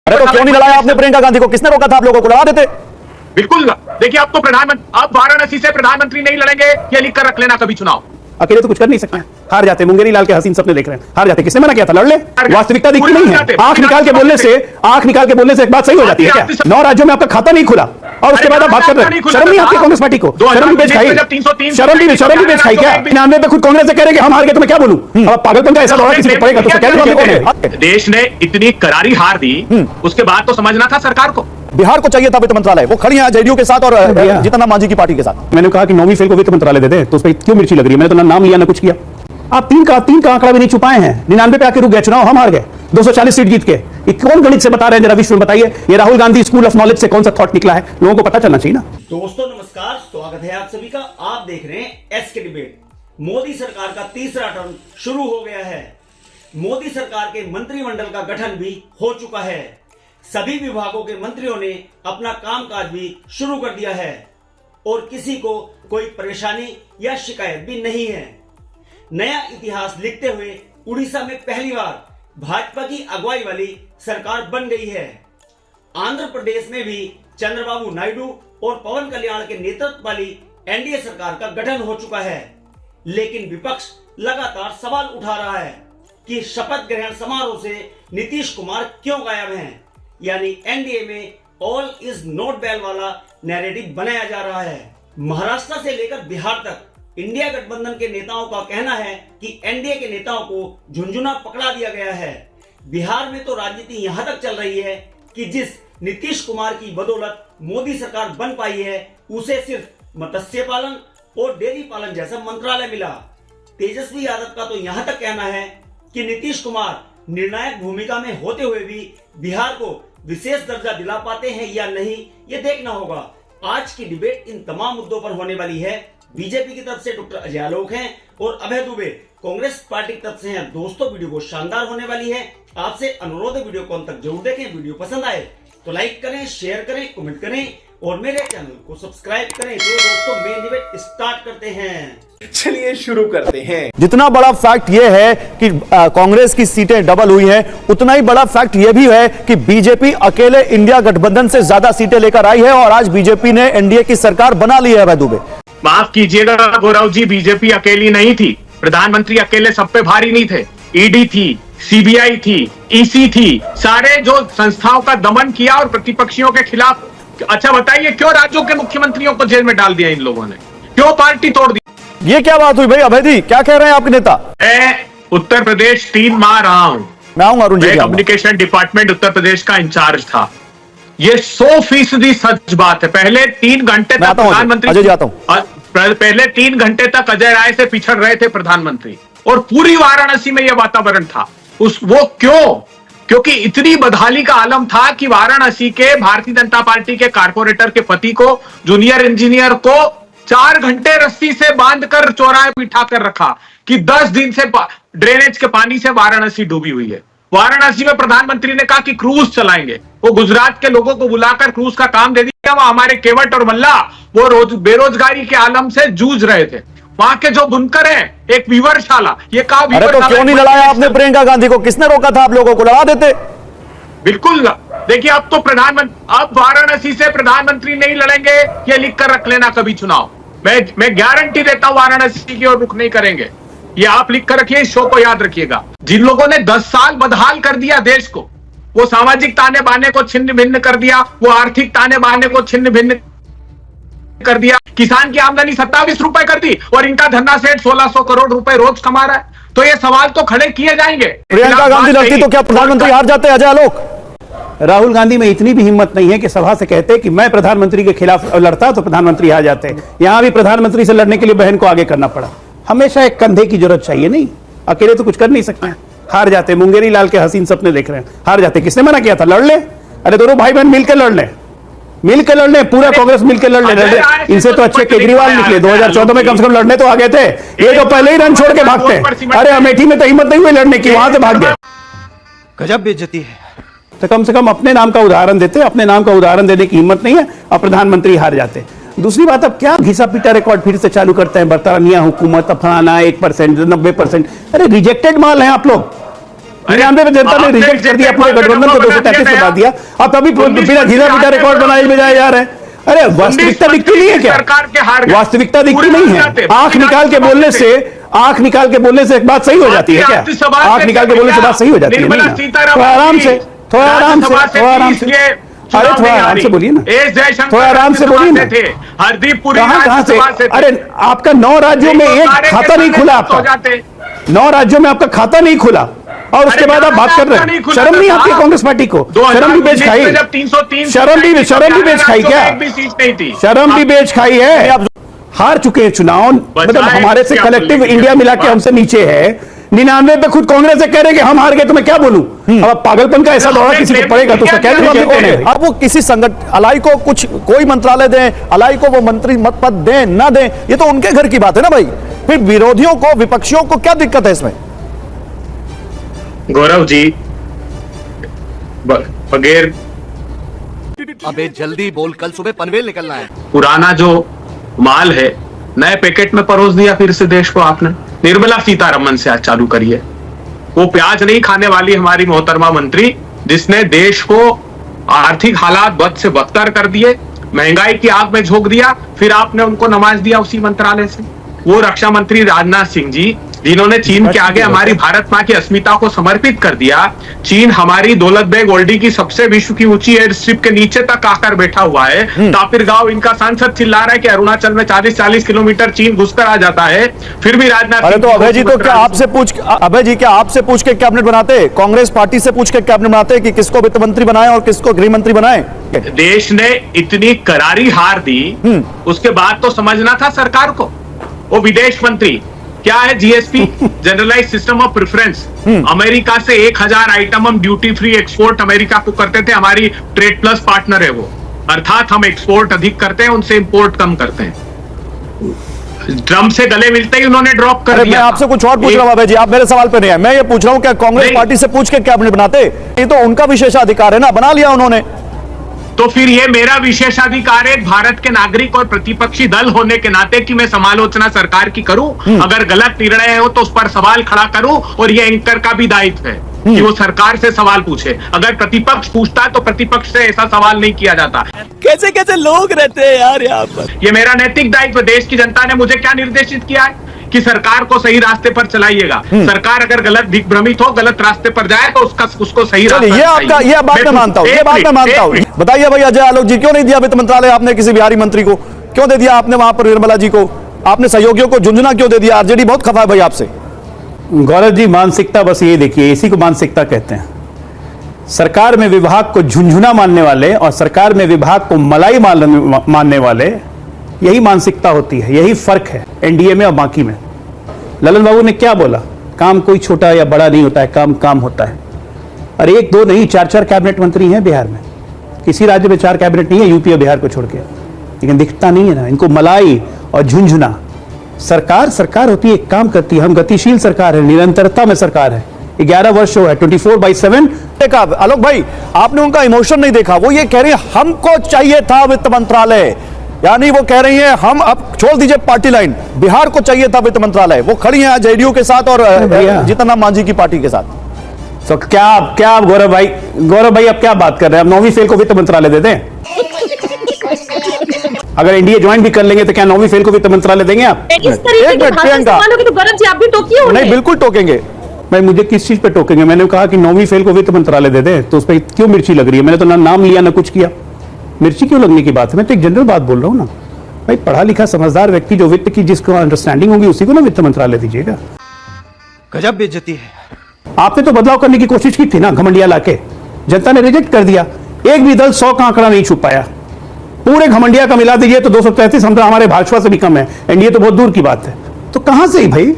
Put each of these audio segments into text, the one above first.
अरे तो क्यों नहीं लड़ाया आपने प्रियंका गांधी को? किसने रोका था? आप लोगों को लड़ा देते। बिल्कुल। देखिए, अब तो प्रधानमंत्री, अब वाराणसी से प्रधानमंत्री नहीं लड़ेंगे, ये लिख कर रख लेना कभी चुनाव। अकेले तो कुछ कर नहीं सकते, हार जाते। मुंगेरी लाल के हसीन सपने देख रहे हैं, हार जाते। किसने मना किया था? लड़ ले। वास्तविकता दिखती नहीं है। आंख निकाल के बोलने से एक बात सही हो जाती है क्या? 9 राज्यों में आपका खाता नहीं खुला और उसके बाद आप बात कर रहे हैं। शर्म नहीं आती कांग्रेस पार्टी को? शर्म भी बेच खाई, शर्म भी बेच खाई क्या? 99 पे खुद कांग्रेस से कह रहे कि हम हार गए, तो मैं क्या बोलूं? अब पागलपन का ऐसा दौरा किसी को पड़ेगा तो कहने वाले कौन है? देश ने इतनी करारी हार दी, उसके बाद तो समझना था सरकार को। बिहार को चाहिए था वित्त मंत्रालय, वो खड़ी है जेडीयू के साथ और जीतन राम मांझी की पार्टी के साथ। मैंने कहा कि 9वीं फेल को वित्त मंत्रालय दे दे, तो उस पर क्यों मिर्ची लग रही है? मैंने तो ना नाम लिया ना कुछ किया। आप तीन का आंकड़ा भी नहीं छुपाए हैं। 99 पे आके रुक गए चुनाव, हम हार गए 240 सीट जीत के। ये कौन गणित से बता रहे हैं? जरा विश्व में बताइए, ये Rahul Gandhi school of knowledge से कौन सा थॉट निकला है? लोगों को पता चलना चाहिए ना। दोस्तों नमस्कार, स्वागत है आप सभी का। आप देख रहे हैं एसके डिबेट। मोदी सरकार का तीसरा टर्म शुरू हो गया है। मोदी सरकार के मंत्रिमंडल का गठन भी हो चुका है। सभी विभागों के मंत्रियों ने अपना कामकाज भी शुरू कर दिया है और किसी को कोई परेशानी या शिकायत भी नहीं है। नया इतिहास लिखते हुए उड़ीसा में पहली बार भाजपा की अगुवाई वाली सरकार बन गई है। आंध्र प्रदेश में भी चंद्रबाबू नायडू और पवन कल्याण के नेतृत्व वाली एनडीए सरकार का गठन हो चुका है। लेकिन विपक्ष लगातार सवाल उठा रहा है कि शपथ ग्रहण समारोह से नीतीश कुमार क्यों गायब हैं? यानी एनडीए में ऑल इज नॉट वेल वाला नैरेटिव बनाया जा रहा है। महाराष्ट्र से लेकर बिहार तक इंडिया गठबंधन के नेताओं का कहना है कि एनडीए के नेताओं को झुंझुना पकड़ा दिया गया है। बिहार में तो राजनीति यहां तक चल रही है कि जिस नीतीश कुमार की बदौलत मोदी सरकार बन पाई है, उसे सिर्फ मत्स्य पालन और डेयरी पालन जैसा मंत्रालय मिला। तेजस्वी यादव का तो यहां तक कहना है कि नीतीश कुमार निर्णायक भूमिका में होते हुए भी बिहार को विशेष दर्जा दिला पाते हैं या नहीं, ये देखना होगा। आज की डिबेट इन तमाम मुद्दों पर होने वाली है। बीजेपी की तरफ से डॉक्टर अजय आलोक हैं और अभय दुबे कांग्रेस पार्टी की तरफ से हैं। दोस्तों वीडियो को शानदार होने वाली है। आपसे अनुरोध है वीडियो को अंत तक जरूर देखें। वीडियो पसंद आए तो लाइक करें, शेयर करें, कमेंट करें और मेरे चैनल को सब्सक्राइब करें। तो दोस्तों मेन डिबेट स्टार्ट करते हैं। चलिए शुरू करते हैं। जितना बड़ा फैक्ट यह है कि कांग्रेस की सीटें डबल हुई हैं, उतना ही बड़ा फैक्ट यह भी है कि बीजेपी अकेले इंडिया गठबंधन से ज्यादा सीटें लेकर आई है और आज बीजेपी ने एनडीए की सरकार बना ली है। अभय दुबे, माफ कीजिएगा गौरव जी, बीजेपी अकेली नहीं थी। प्रधानमंत्री अकेले सब पे भारी नहीं थे। ईडी थी, सीबीआई थी, ईसी थी, सारे जो संस्थाओं का दमन किया और प्रतिपक्षियों के खिलाफ। अच्छा बताइए, क्यों राज्यों के मुख्यमंत्रियों को जेल में डाल दिया इन लोगों ने? क्यों पार्टी तोड़ दी? ये क्या बात हुई भाई? अभय जी क्या कह रहे हैं आपके नेता? मैं उत्तर प्रदेश 3 माह रहा हूं। मैं आऊंगा अरुण जी। कम्युनिकेशन डिपार्टमेंट उत्तर प्रदेश का इंचार्ज था। ये 100% सच बात है। पहले 3 घंटे तक प्रधानमंत्री, पहले 3 घंटे तक अजय राय से पिछड़ रहे थे प्रधानमंत्री और पूरी वाराणसी में यह वातावरण था। वो क्यों? क्योंकि इतनी बदहाली का आलम था कि वाराणसी के भारतीय जनता पार्टी के कारपोरेटर के पति को, जूनियर इंजीनियर को 4 घंटे रस्सी से बांधकर चौराहे बिठा कर रखा कि 10 दिन से ड्रेनेज के पानी से वाराणसी डूबी हुई है। वाराणसी में प्रधानमंत्री ने कहा कि क्रूज चलाएंगे। वो गुजरात के लोगों को बुलाकर क्रूज का काम दे दिया। वहां हमारे केवट और मल्ला वो बेरोजगारी के आलम से जूझ रहे थे। वहां के जो बुनकर हैं, एक वीवरशाला, ये कहा अरे तो क्यों नहीं लड़ाया आपने प्रियंका गांधी को? किसने रोका था? आप लोगों को लड़ा देते। बिल्कुल। देखिए, अब तो अब वाराणसी से प्रधानमंत्री नहीं लड़ेंगे, ये लिख कर रख लेना कभी चुनाव। मैं गारंटी देता हूं वाराणसी की ओर रुख नहीं करेंगे। ये आप लिख कर रखिए, इस शो को याद रखिएगा। जिन लोगों ने 10 साल बदहाल कर दिया देश को, वो सामाजिक ताने बाने को छिन्न भिन्न कर दिया, वो आर्थिक ताने बाने को छिन्न भिन्न कर दिया, किसान की आमदनी 27 रुपए कर दी और इनका धन्ना सेठ 1600 करोड़ रुपए रोज कमा रहा है। तो ये सवाल तो खड़े किए जाएंगे। प्रियंका गांधी लड़ती तो क्या प्रधानमंत्री हार जाते? अजय आलोक, राहुल गांधी में इतनी भी हिम्मत नहीं है कि सभा से कहते कि मैं प्रधानमंत्री के खिलाफ लड़ता तो प्रधानमंत्री हार जाते। यहां भी प्रधानमंत्री से लड़ने के लिए बहन को आगे करना पड़ा। हमेशा एक कंधे की जरूरत चाहिए, नहीं अकेले तो कुछ कर नहीं सकते। हार जाते। मुंगेरी लाल के हसीन सपने देख रहे हैं, हार जाते। किसने मना किया था? लड़ ले। अरे दोनों भाई बहन मिलकर लड़ ले, मिलकर लड़ने, पूरा कांग्रेस मिलकर लड़ ले। इनसे तो अच्छे केजरीवाल निकले। 2014 में कम से कम लड़ने तो आ गए थे। ये तो पहले ही रन छोड़ के भागते हैं। अरे अमेठी में तो हिम्मत नहीं हुई लड़ने की, वहां से भाग गए। गजब बेइज्जती है। तो कम से कम अपने नाम का उदाहरण देते। अपने नाम का उदाहरण देने की हिम्मत नहीं है और प्रधानमंत्री हार जाते। दूसरी बात, अब क्या घिसा पीटा रिकॉर्ड फिर से चालू करते हैं? बरतानिया हुकूमत, फलाना 1%, 90%। अरे रिजेक्टेड माल है आप लोग। 99 में जनता ने रिजेक्ट कर दिया, पूरे गठबंधन को 233 बना दिया। अब तभी बिना घिसा पिटा रिकॉर्ड बनाए बजाए जा रहे हैं। अरे वास्तविकता दिखती नहीं है क्या? वास्तविकता दिखती नहीं है। आंख निकाल के बोलने से एक बात सही हो जाती है क्या? आंख निकाल के बोलने से बात सही हो जाती है? थोड़ा आराम से अरे थोड़ा आराम से बोलिए ना, थोड़ा आराम से बोलिए ना। कहां से? अरे आपका 9 राज्यों में एक खाता नहीं खुला, आपका 9 राज्यों में आपका खाता नहीं खुला, और उसके बाद आप बात कर रहे हैं। शर्म नहीं आती कांग्रेस पार्टी को? शर्म भी बेच खाई, शर्म भी बेच खाई क्या? शर्म भी बेच खाई है। आप हार चुके हैं चुनाव, मतलब हमारे से कलेक्टिव इंडिया मिला के हमसे नीचे है। 99 पे खुद कांग्रेस से कह रहे कि हम हार गए, तो मैं क्या बोलूं? अब पागलपन का ऐसा दौरा किसी को पड़ेगा तो उसका क्या जवाब देते हैं? अब वो किसी संगठन अलाई को कोई मंत्रालय दें, अलाई को वो मंत्री पद दें ना दें, ये तो उनके घर की बात है ना भाई। फिर विरोधियों को, विपक्षियों को क्या दिक्कत है इसमें? गौरव जी, बगैर अबे जल्दी बोल, कल सुबह पनवेल निकलना है। पुराना जो माल है नए पैकेट में परोस दिया फिर से देश को आपने। निर्मला सीतारमन से आज चालू करिए। वो प्याज नहीं खाने वाली हमारी मोहतरमा मंत्री, जिसने देश को आर्थिक हालात बद से बदतर कर दिए, महंगाई की आग में झोंक दिया, फिर आपने उनको नवाज दिया उसी मंत्रालय से। वो रक्षा मंत्री राजनाथ सिंह जी, जिन्होंने चीन के आगे हमारी भारत मां की अस्मिता को समर्पित कर दिया। चीन हमारी दौलत बेग ओल्डी की सबसे विश्व की ऊंची एयर स्ट्रिप के नीचे तक आकर बैठा हुआ है। तापिर गांव इनका सांसद चिल्ला रहा है कि अरुणाचल में 40-40 किलोमीटर चीन घुसकर आ जाता है, फिर भी राजनाथ। अरे तो अभय जी, तो क्या आपसे पूछ के कैबिनेट बनाते? कांग्रेस पार्टी से पूछ के कैबिनेट बनाते कि किसको वित्त मंत्री बनाए और किसको गृह मंत्री बनाए? देश ने इतनी करारी हार दी, उसके बाद तो समझना था सरकार को। वो विदेश मंत्री क्या है? GSP, generalize system of preference. America से 1000 आइटम हम ड्यूटी फ्री एक्सपोर्ट अमेरिका को करते थे, हमारी ट्रेड प्लस पार्टनर है वो, अर्थात हम एक्सपोर्ट अधिक करते हैं, उनसे इंपोर्ट कम करते हैं। ट्रम्प से गले मिलते ही उन्होंने ड्रॉप कर दिया। मैं आपसे कुछ और पूछ रहा हूं अभय जी, आप मेरे सवाल पे नहीं है। मैं ये पूछ रहा हूं क्या कांग्रेस पार्टी से पूछ के कैबिनेट बनाते? ये तो उनका विशेषाधिकार है ना, बना लिया उन्होंने। तो फिर ये मेरा विशेषाधिकार है भारत के नागरिक और प्रतिपक्षी दल होने के नाते कि मैं समालोचना सरकार की करूं, अगर गलत निर्णय हो तो उस पर सवाल खड़ा करूं, और ये एंकर का भी दायित्व है कि वो सरकार से सवाल पूछे। अगर प्रतिपक्ष पूछता है तो प्रतिपक्ष से ऐसा सवाल नहीं किया जाता। कैसे कैसे लोग रहते हैं यार यहाँ पर। ये मेरा नैतिक दायित्व। देश की जनता ने मुझे क्या निर्देशित किया है कि सरकार को सही रास्ते पर चलाइएगा। सरकार अगर गलत दिग्भ्रमित हो, गलत रास्ते पर जाए तो उसको सही रास्ते। ये बात मैं मानता हूँ, बताइए भाई अजय आलोक जी, क्यों नहीं दिया वित्त मंत्रालय आपने किसी बिहारी मंत्री को? क्यों दे दिया आपने वहां पर निर्मला जी को? आपने सहयोगियों को झुंझुना क्यों दे दिया? आरजेडी बहुत खफा है भाई आपसे। गौरव जी, मानसिकता बस ये देखिए, इसी को मानसिकता कहते हैं। सरकार में विभाग को झुंझुना मानने वाले और सरकार में विभाग को मलाई मानने वाले, यही मानसिकता होती है, यही फर्क है एनडीए में और बाकी में। ललन बाबू ने क्या बोला? काम कोई छोटा या बड़ा नहीं होता है, काम काम होता है। और 1 2 नहीं, 4 कैबिनेट मंत्री हैं बिहार में। किसी राज्य में 4 कैबिनेट नहीं है, यूपी और बिहार को छोड़ के। लेकिन दिखता नहीं है ना इनको मलाई और झुंझुना। सरकार होती है, एक काम करती है। हम गतिशील सरकार है, निरंतरता में सरकार है। 11 वर्ष हो है, 24/7। देखा आलोक भाई, आपने उनका इमोशन नहीं देखा। वो ये कह रही है हमको चाहिए था वित्त मंत्रालय, यानी वो कह रही है हम, अब छोड़ दीजिए पार्टी लाइन, बिहार को चाहिए था वित्त मंत्रालय। वो खड़ी हैं जेडीयू के साथ और जीतन राम मांझी की पार्टी के साथ। तो क्या गौरव भाई अब क्या बात कर रहे हैं? अब 9वीं फेल को वित्त मंत्रालय दे दें? अगर एनडीए ज्वाइन भी कर लेंगे तो क्या 9वीं फेल को वित्त मंत्रालय देंगे आप? इस तरीके के प्रियंका तो गौरव जी आप भी टोकिए उन्हें। नहीं, बिल्कुल टोकेंगे। भाई मुझे किस चीज पे टोकेंगे? मैंने कहा कि 9वीं फेल को वित्त मंत्रालय दे दें, तो उस पर क्यों मिर्ची लग रही है? मैंने तो ना नाम लिया ना कुछ किया। मिर्ची क्यों लगने की बात है? मैं तो एक जनरल बात बोल रहा हूँ ना भाई। पढ़ा लिखा समझदार व्यक्ति जो वित्त की जिसको अंडरस्टैंडिंग होगी उसी को ना वित्त मंत्रालय दीजिएगा। गजब बेइज्जती है। आपने तो बदलाव करने की कोशिश की थी ना, घमंडिया लाके। जनता ने रिजेक्ट कर दिया। एक भी दल 100 का आंकड़ा नहीं छू पाया। पूरे घमंडिया का मिला दीजिए तो 233, हम तो हमारे भाजपा से भी कम है। एनडीए तो बहुत दूर की बात है। तो कहां से ही भाई?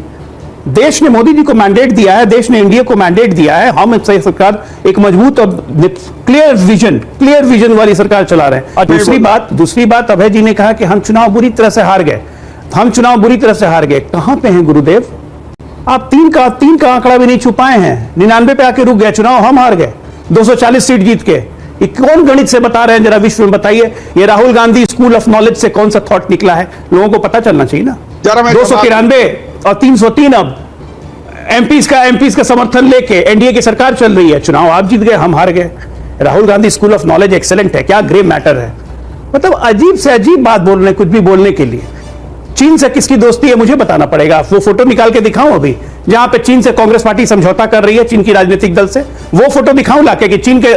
देश ने मोदी जी को मैंडेट दिया है, देश ने एनडीए को मैंडेट दिया है। हम सरकार एक मजबूत और क्लियर विजन वाली सरकार चला रहे हैं। दूसरी बात अभय जी ने कहा कि हम चुनाव बुरी तरह से हार गए। कहां पे हैं गुरुदेव? आप 3 का आंकड़ा भी नहीं छुपाए हैं। 99 पे आके रुक गया चुनाव, हम हार गए 240 सीट जीत के। ये कौन गणित से बता रहे हैं? जरा विश्व में बताइए। ये Rahul Gandhi school of knowledge से कौन सा थॉट निकला है? लोगों को पता चलना चाहिए ना। 293 और 303 अब एमपीज का समर्थन लेके एनडीए की सरकार चल रही है, चुनाव आप जीत गए, हम हार गए। Rahul Gandhi school of knowledge excellent है, क्या ग्रेव मैटर है। मतलब अजीब से अजीब बात बोल रहे हैं कुछ भी बोलने के लिए। चीन से किसकी दोस्ती है मुझे बताना पड़ेगा, वो फोटो निकाल के दिखाऊं अभी, जहां पे चीन से कांग्रेस पार्टी समझौता कर रही है, चीन की राजनीतिक दल से, वो फोटो दिखाऊं लाके कि चीन के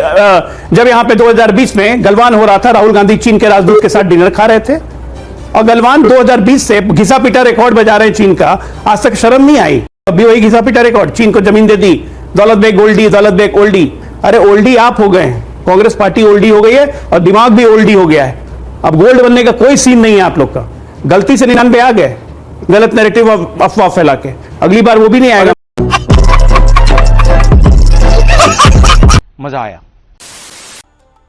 जब यहां पे 2020 में गलवान हो रहा था, राहुल गांधी चीन के राजदूत के साथ डिनर खा रहे थे और गलवान 2020 से घिसा पिटा रिकॉर्ड बजा रहे हैं चीन का, आज तक शर्म नहीं आई। अभी वही घिसा पिटा रिकॉर्ड, चीन को जमीन दे दी, दौलत बेग गोल्डी, दौलत बेग ओल्डी। अरे ओल्डी आप हो गए हैं, कांग्रेस पार्टी ओल्डी हो गई है और दिमाग भी ओल्डी हो गया है। अब गोल्ड बनने का कोई सीन नहीं है आप लोग का। गलती से 99 आ गए, गलत नैरेटिव अफवाह फैला के, अगली बार वो भी नहीं आएगा। मजा आया।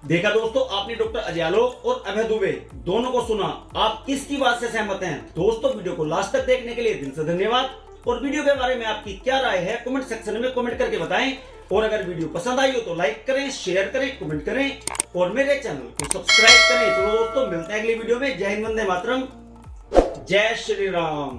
देखा दोस्तों, आपने डॉक्टर अजय आलोक और अभय दुबे दोनों को सुना। आप किसकी बात से सहमत हैं? दोस्तों, वीडियो को लास्ट तक देखने के लिए दिल से धन्यवाद। और वीडियो के बारे में आपकी क्या राय है कमेंट सेक्शन में कमेंट करके बताएं। और अगर वीडियो पसंद आई हो तो लाइक करें, शेयर करें, कमेंट करें और मेरे चैनल को सब्सक्राइब करें। चलो दोस्तों, मिलते हैं अगली वीडियो में। जय हिंद, वंदे मातरम, जय श्री राम।